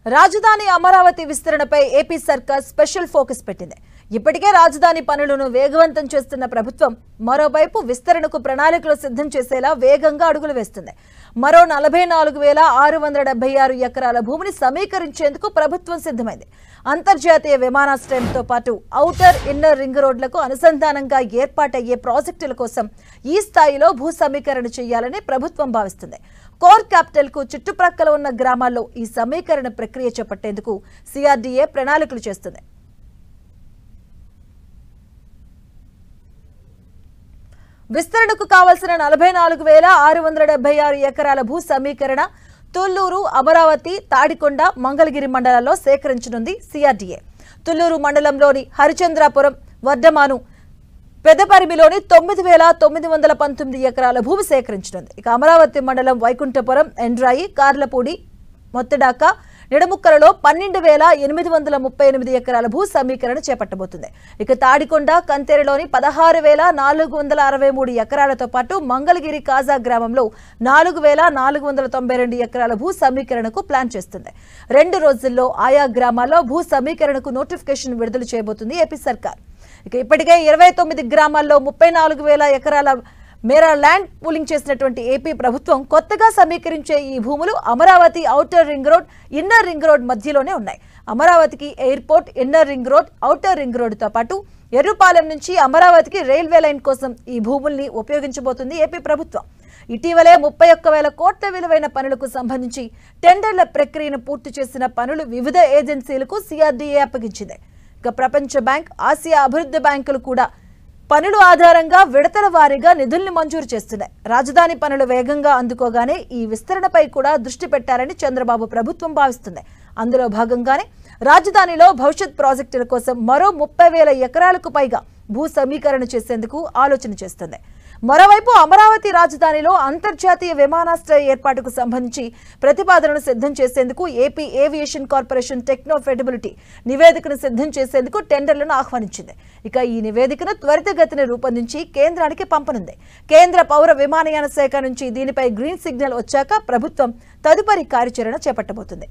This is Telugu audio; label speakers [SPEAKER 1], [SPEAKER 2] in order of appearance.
[SPEAKER 1] రాజధాని అమరావతి విస్తరణపై ఏపీ సర్కార్ స్పెషల్ ఫోకస్ పెట్టింది. ఇప్పటికే రాజధాని పనులను వేగవంతం చేస్తున్న ప్రభుత్వం మరోవైపు విస్తరణకు ప్రణాళికలు సిద్ధం చేసేలా వేగంగా అడుగులు వేస్తుంది. మరో 44,676 ఎకరాల భూమిని సమీకరించేందుకు ప్రభుత్వం సిద్ధమైంది. అంతర్జాతీయ విమానాశ్రయంతో పాటు ఔటర్ ఇన్నర్ రింగ్ రోడ్లకు అనుసంధానంగా ఏర్పాటయ్యే ప్రాజెక్టుల కోసం ఈ స్థాయిలో భూ సమీకరణ చేయాలని ప్రభుత్వం భావిస్తుంది. కోర్ క్యాపిటల్ కు చుట్టుప్రక్కల ఉన్న గ్రామాల్లో ఈ సమీకరణ ప్రక్రియ చేపట్టేందుకు సిఆర్డీఏ ప్రణాళికలు చేస్తుంది. విస్తరణకు కావాల్సిన 44,676 ఎకరాల భూ సమీకరణ తుళ్లూరు, అమరావతి, తాడికొండ, మంగళగిరి మండలాల్లో సేకరించనుంది సిఆర్డీఏ. తుళ్లూరు మండలంలోని హరిచంద్రాపురం, వడ్డమాను, పెదపరిమిలోని 9,919 ఎకరాల భూమి సేకరించనుంది. ఇక అమరావతి మండలం వైకుంఠపురం, ఎండ్రాయి, కార్లపూడి, మొత్తడాక, నిడముక్కలలో 12,838 ఎకరాల భూ సమీకరణ చేపట్టబోతుంది. ఇక తాడికొండ, కంతేరులోని 16,463 ఎకరాలతో పాటు మంగళగిరి కాజా గ్రామంలో 4,492 ఎకరాల భూ సమీకరణకు ప్లాన్ చేస్తుంది. 2 రోజుల్లో ఆయా గ్రామాల్లో భూ సమీకరణకు నోటిఫికేషన్ విడుదల చేయబోతుంది ఏపీ సర్కార్. ఇక ఇప్పటికే 29 గ్రామాల్లో 34,000 ఎకరాల మేర ల్యాండ్ పూలింగ్ చేసినటువంటి ఏపీ ప్రభుత్వం కొత్తగా సమీకరించే ఈ భూములు Amaravati outer ring road, inner ring road మధ్యలోనే ఉన్నాయి. అమరావతికి airport, inner ring road, outer ring రోడ్డుతో పాటు ఎర్రుపాలెం నుంచి అమరావతికి రైల్వే లైన్ కోసం ఈ భూముల్ని ఉపయోగించబోతుంది ఏపీ ప్రభుత్వం. ఇటీవలే 31,000 కోట్ల విలువైన పనులకు సంబంధించి టెండర్ల ప్రక్రియను పూర్తి చేసిన పనులు వివిధ ఏజెన్సీలకు సిఆర్డీఏ అప్పగించింది. ఇక ప్రపంచ బ్యాంక్, ఆసియా అభివృద్ధి బ్యాంకులు కూడా పనుల ఆధారంగా విడతల వారీగా నిధుల్ని మంజూరు చేస్తున్నాయి. రాజధాని పనులు వేగంగా అందుకోగానే ఈ విస్తరణపై కూడా దృష్టి పెట్టాలని చంద్రబాబు ప్రభుత్వం భావిస్తుంది. అందులో భాగంగానే రాజధానిలో భవిష్యత్ ప్రాజెక్టుల కోసం మరో 30,000 ఎకరాలకు పైగా భూ సమీకరణ చేసేందుకు ఆలోచన చేస్తుంది. మరోవైపు అమరావతి రాజధానిలో అంతర్జాతీయ విమానాశ్రయ ఏర్పాటుకు సంబంధించి ప్రతిపాదనను సిద్ధం చేసేందుకు ఏపీ ఏవియేషన్ కార్పొరేషన్ టెక్నో ఫెజిబిలిటీ నివేదికను సిద్ధం చేసేందుకు టెండర్లను ఆహ్వానించింది. ఇక ఈ నివేదికను త్వరితగతిన రూపొందించి కేంద్రానికి పంపనుంది. కేంద్ర పౌర విమానయాన శాఖ నుంచి దీనిపై గ్రీన్ సిగ్నల్ వచ్చాక ప్రభుత్వం తదుపరి కార్యాచరణ చేపట్టబోతుంది.